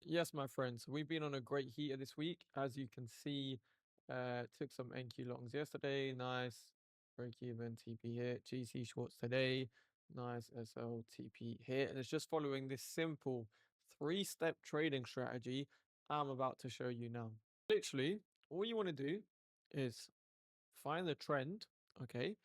Yes, my friends, we've been on a great heater this week. As you can see, took some NQ longs yesterday. Nice break even TP hit. GC shorts today. Nice SL TP hit. And it's just following this simple three-step trading strategy I'm about to show you now. Literally, all you want to do is find the trend. Okay,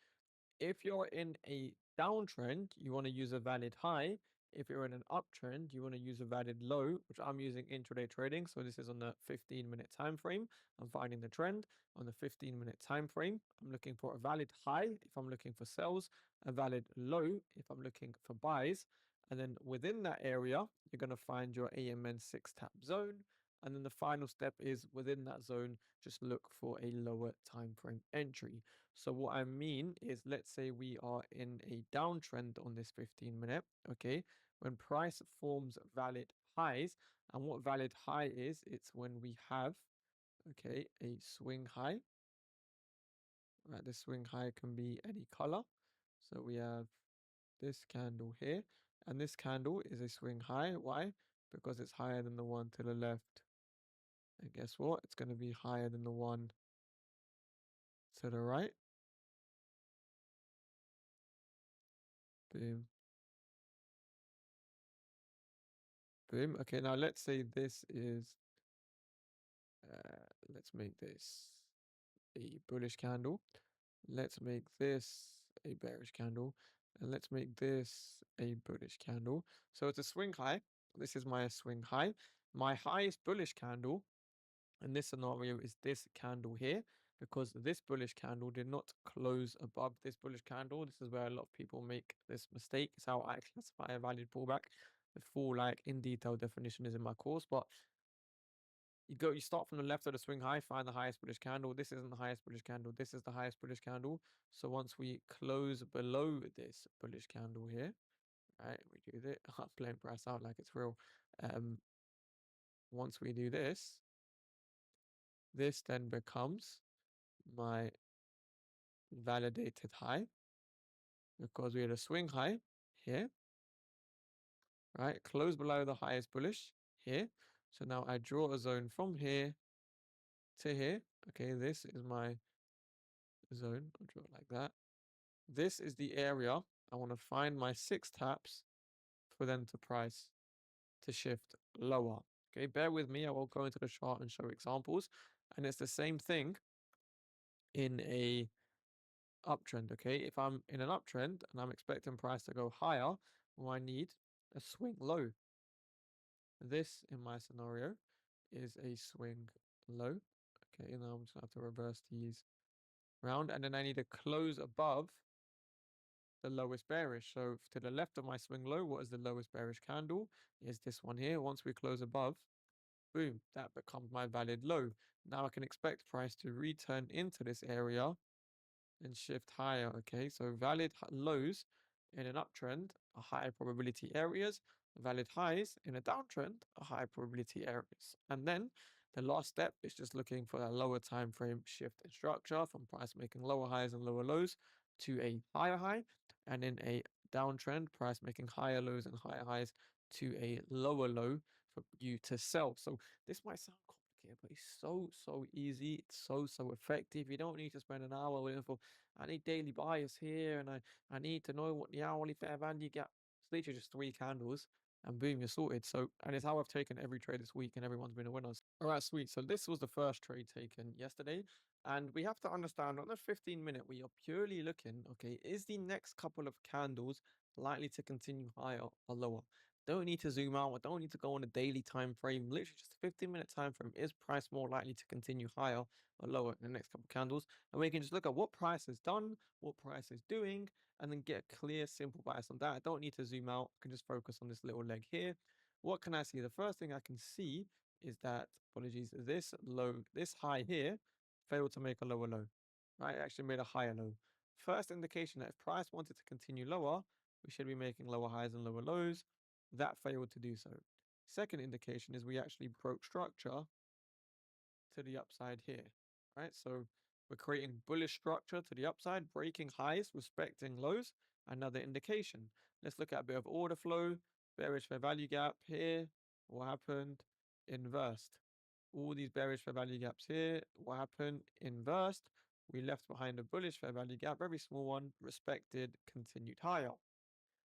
if you're in a downtrend, you want to use a valid high. If you're in an uptrend, you want to use a valid low, which I'm using intraday trading. So this is on the 15-minute time frame. I'm finding the trend on the 15-minute time frame. I'm looking for a valid high if I'm looking for sells, a valid low if I'm looking for buys. And then within that area, you're going to find your AMN 6 tap zone. And then the final step is within that zone, just look for a lower time frame entry. So what I mean is, let's say we are in a downtrend on this 15-minute, okay? When price forms valid highs, and what valid high is, it's when we have, okay, a swing high, right? The swing high can be any color. So we have this candle here, and this candle is a swing high. Why? Because it's higher than the one to the left. And guess what? It's going to be higher than the one to the right. Boom. Boom. Okay, now let's say this is, let's make this a bullish candle. Let's make this a bearish candle. And let's make this a bullish candle. So it's a swing high. This is my swing high. My highest bullish candle in this scenario is this candle here, because this bullish candle did not close above this bullish candle. This is where a lot of people make this mistake. It's how I classify a valid pullback. The full like in detail definition is in my course, but you start from the left of the swing high, find the highest bullish candle. This isn't the highest bullish candle. This is the highest bullish candle. So once we close below this bullish candle here, right, we do this. I'm playing price out like it's real. Once we do this, this then becomes my validated high, because we had a swing high here, right? Close below the highest bullish here. So now I draw a zone from here to here. Okay, this is my zone. I'll draw it like that. This is the area I want to find my 6 taps for them to price to shift lower. Okay, bear with me. I will go into the chart and show examples. And it's the same thing in a uptrend. Okay, if I'm in an uptrend and I'm expecting price to go higher, well, I need a swing low. This in my scenario is a swing low. Okay, now I'm just gonna have to reverse these round, and then I need to close above the lowest bearish. So to the left of my swing low, what is the lowest bearish candle? Is this one here. Once we close above, boom, that becomes my valid low. Now I can expect price to return into this area and shift higher. Okay, so valid lows in an uptrend are high probability areas. Valid highs in a downtrend are high probability areas. And then the last step is just looking for a lower time frame shift in structure from price making lower highs and lower lows to a higher high, and in a downtrend, price making higher lows and higher highs to a lower low for you to sell. So this might sound complicated, but it's so easy. It's so effective. You don't need to spend an hour waiting for, I need daily bias here, and I need to know what the hourly fair value gap. It's literally just 3 candles, and boom, you're sorted. So, and it's how I've taken every trade this week, and everyone's been a winner. All right, sweet. So this was the first trade taken yesterday, and we have to understand on the 15-minute, we are purely looking, okay, is the next couple of candles likely to continue higher or lower? Don't need to zoom out. I don't need to go on a daily time frame. Literally just a 15-minute time frame. Is price more likely to continue higher or lower in the next couple of candles? And we can just look at what price is done, what price is doing, and then get a clear, simple bias on that. I don't need to zoom out. I can just focus on this little leg here. What can I see? The first thing I can see is that, apologies, this low, this high here failed to make a lower low, right? It actually made a higher low. First indication that if price wanted to continue lower, we should be making lower highs and lower lows. That failed to do so. Second indication is we actually broke structure to the upside here, right? So we're creating bullish structure to the upside, breaking highs, respecting lows. Another indication. Let's look at a bit of order flow, bearish fair value gap here. What happened? inversed. All these bearish fair value gaps here, what happened? Inversed. We left behind a bullish fair value gap, very small one, respected, continued higher.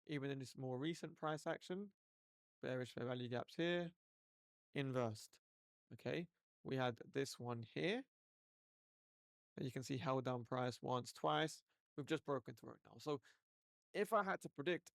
Even in this more recent price action, bearish fair value gaps here, inversed. Okay, we had this one here, and you can see held down price once, twice. We've just broken through it now. So if I had to predict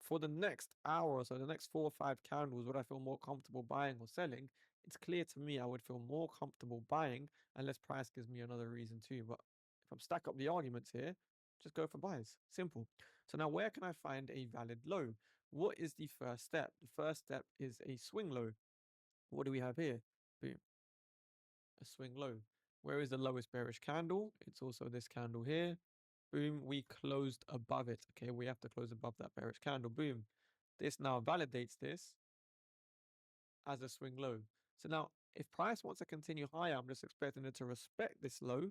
for the next hour, so the next 4 or 5 candles, would I feel more comfortable buying or selling? It's clear to me I would feel more comfortable buying unless price gives me another reason too. But if I'm stack up the arguments here, just go for buys. Simple. So now where can I find a valid low? What is the first step? The first step is a swing low. What do we have here? Boom, a swing low. Where is the lowest bearish candle? It's also this candle here. Boom, we closed above it. Okay, we have to close above that bearish candle. Boom. This now validates this as a swing low. So now, if price wants to continue higher, I'm just expecting it to respect this low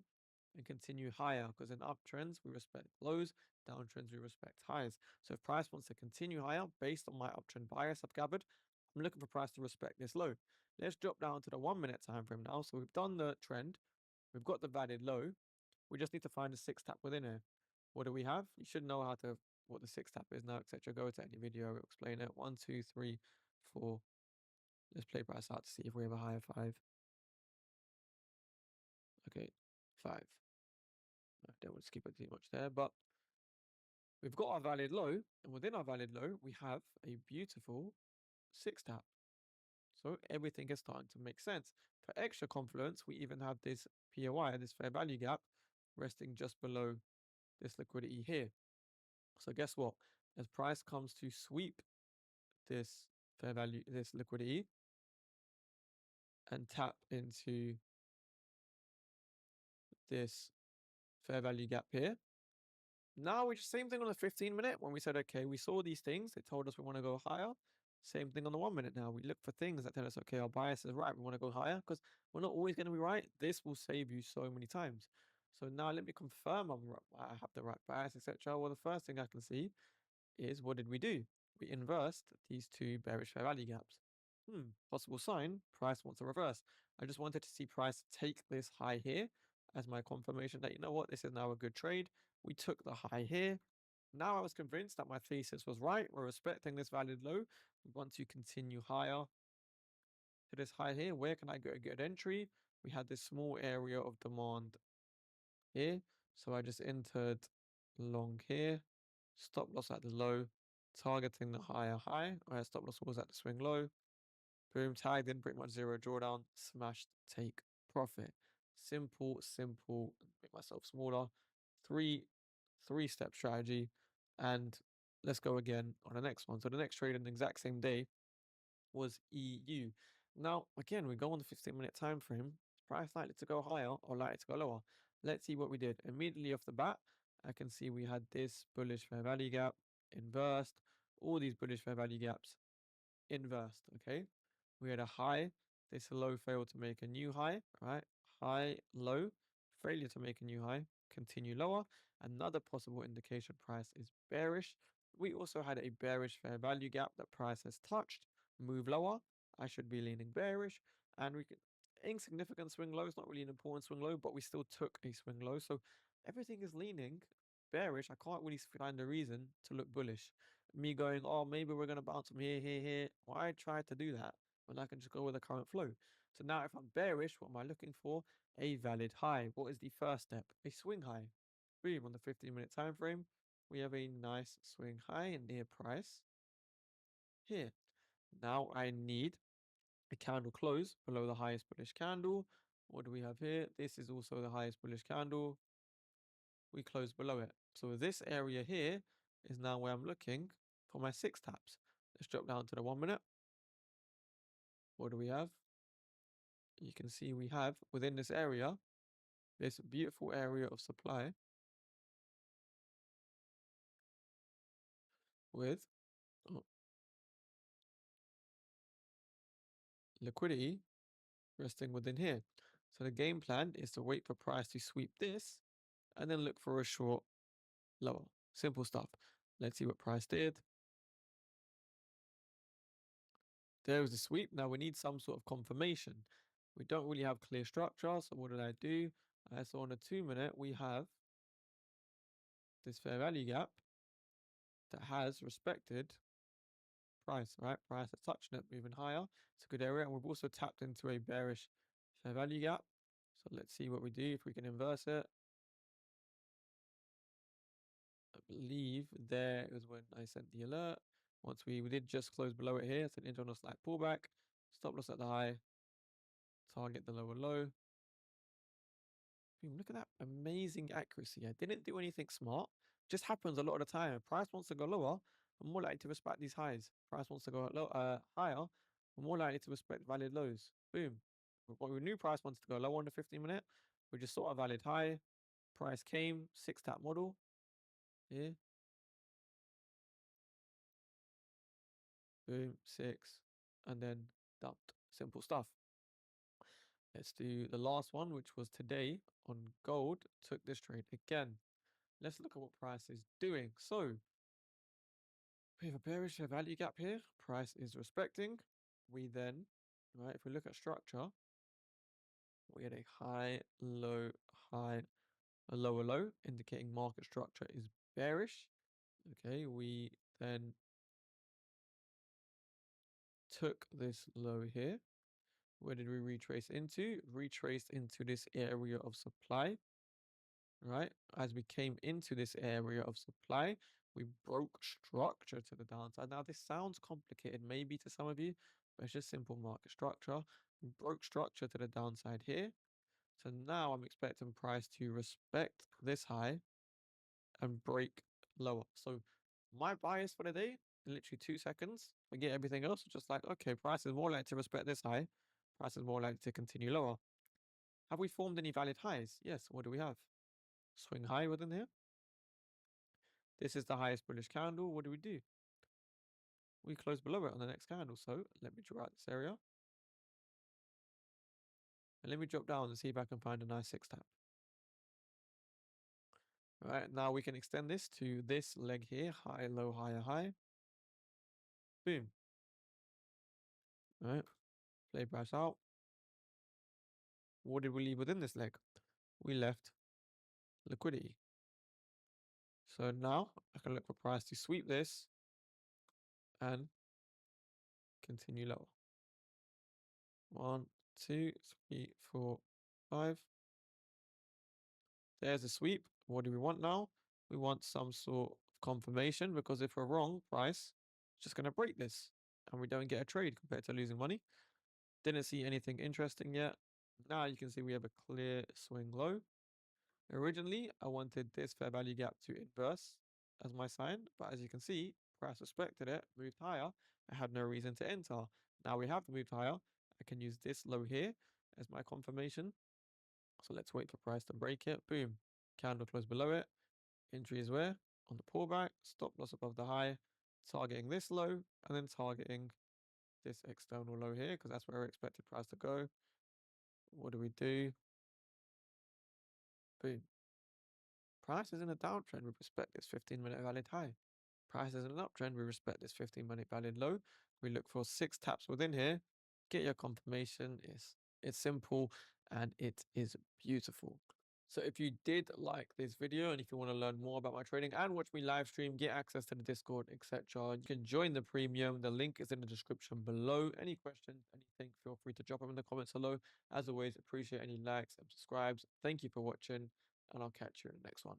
and continue higher, because in uptrends, we respect lows, downtrends, we respect highs. So if price wants to continue higher, based on my uptrend bias I've gathered, I'm looking for price to respect this low. Let's drop down to the 1 minute time frame now. So we've done the trend, we've got the valid low. We just need to find a 6 tap within here. What do we have? You should know how to what the 6 tap is now, etc. Go to any video, I'll explain it. 1, 2, 3, 4. Let's play price out to see if we have a higher 5. Okay, 5. I don't want to skip it too much there, but we've got our valid low, and within our valid low, we have a beautiful 6 tap. So everything is starting to make sense. For extra confluence, we even have this POI, this fair value gap, resting just below this liquidity here. So guess what? As price comes to sweep this fair value, this liquidity, and tap into this fair value gap here. Now we just same thing on the 15 minute when we said, okay, we saw these things. They told us we want to go higher. Same thing on the 1 minute now. We look for things that tell us, okay, our bias is right. We want to go higher because we're not always going to be right. This will save you so many times. So now let me confirm I have the right bias, etc. Well, the first thing I can see is what did we do? We inversed these two bearish fair value gaps. Possible sign, price wants to reverse. I just wanted to see price take this high here as my confirmation that, you know what, this is now a good trade. We took the high here. Now I was convinced that my thesis was right. We're respecting this valid low. We want to continue higher to this high here. Where can I get a good entry? We had this small area of demand here. So I just entered long here. Stop loss at the low, targeting the higher high. Stop loss was at the swing low. Boom, tagged in, pretty much zero drawdown, smashed, take profit. Simple, simple, make myself smaller. Three-step strategy. And let's go again on the next one. So the next trade on the exact same day was EU. Now, again, we go on the 15-minute time frame. Price likely to go higher or likely to go lower. Let's see what we did. Immediately off the bat, I can see we had this bullish fair value gap, inversed, all these bullish fair value gaps, inversed, okay? We had a high, this low failed to make a new high, right? High, low, failure to make a new high, continue lower. Another possible indication price is bearish. We also had a bearish fair value gap that price has touched, move lower. I should be leaning bearish, and we could insignificant swing low. It's not really an important swing low, but we still took a swing low. So everything is leaning bearish. I can't really find a reason to look bullish. Me going, oh, maybe we're going to bounce from here, here, here. Why try to do that when I can just go with the current flow? So now if I'm bearish, what am I looking for? A valid high. What is the first step? A swing high. Boom, on the 15-minute time frame, we have a nice swing high near price here. Now I need a candle close below the highest bullish candle. What do we have here? This is also the highest bullish candle. We close below it. So this area here is now where I'm looking for my 6 taps. Let's drop down to the 1 minute. What do we have? You can see we have within this area, this beautiful area of supply with liquidity resting within here. So the game plan is to wait for price to sweep this and then look for a short lower. Simple stuff. Let's see what price did. There was a sweep. Now we need some sort of confirmation. We don't really have clear structure. So what did I do? So on a 2 minute, we have this fair value gap that has respected price, right? Price is touching it, moving higher. It's a good area. And we've also tapped into a bearish fair value gap. So let's see what we do if we can inverse it. I believe there is when I sent the alert. Once we did just close below it here, it's an internal slight pullback. Stop loss at the high, target the lower low. Boom, look at that amazing accuracy. I didn't do anything smart. Just happens a lot of the time. If price wants to go lower, I'm more likely to respect these highs. Price wants to go higher, I'm more likely to respect valid lows. Boom. When we knew price wanted to go lower on the 15 minute, we just saw a valid high. Price came, 6 tap model here. Boom, 6, and then dumped. Simple stuff. Let's do the last one, which was today on gold. Took this trade again. Let's look at what price is doing. So we have a bearish value gap here. Price is respecting. We then, right, if we look at structure, we had a high, low, high, a lower low, indicating market structure is bearish. Okay, we then took this low here. Where did we retrace into? Retraced into this area of supply, right? As we came into this area of supply, we broke structure to the downside. Now, this sounds complicated maybe to some of you, but it's just simple market structure. We broke structure to the downside here. So now I'm expecting price to respect this high and break lower. So my bias for the day, in literally 2 seconds, forget everything else. Just like, okay, price is more likely to respect this high. Price is more likely to continue lower. Have we formed any valid highs? Yes. What do we have? Swing high within here. This is the highest bullish candle. What do we do? We close below it on the next candle. So let me draw out this area. And let me drop down and see if I can find a nice 6 tap. All right, now we can extend this to this leg here. High, low, higher, high. Boom. All right, play price out. What did we leave within this leg? We left liquidity. So now I can look for price to sweep this and continue lower. 1, 2, 3, 4, 5. There's a sweep. What do we want now? We want some sort of confirmation, because if we're wrong, price is just going to break this and we don't get a trade compared to losing money. Didn't see anything interesting yet. Now you can see we have a clear swing low. Originally, I wanted this fair value gap to inverse as my sign, but as you can see, price respected it, moved higher. I had no reason to enter. Now we have moved higher. I can use this low here as my confirmation. So let's wait for price to break it. Boom. Candle close below it. Entry is where? On the pullback. Stop loss above the high. Targeting this low and then targeting this external low here, because that's where we expected price to go. What do we do? Boom. Price is in a downtrend. We respect this 15-minute valid high. Price is in an uptrend. We respect this 15-minute valid low. We look for 6 taps within here. Get your confirmation. It's simple and it is beautiful. So if you did like this video and if you want to learn more about my trading and watch me live stream, get access to the Discord, etc., you can join the premium. The link is in the description below. Any questions, anything, feel free to drop them in the comments below. As always, appreciate any likes and subscribes. Thank you for watching, and I'll catch you in the next one.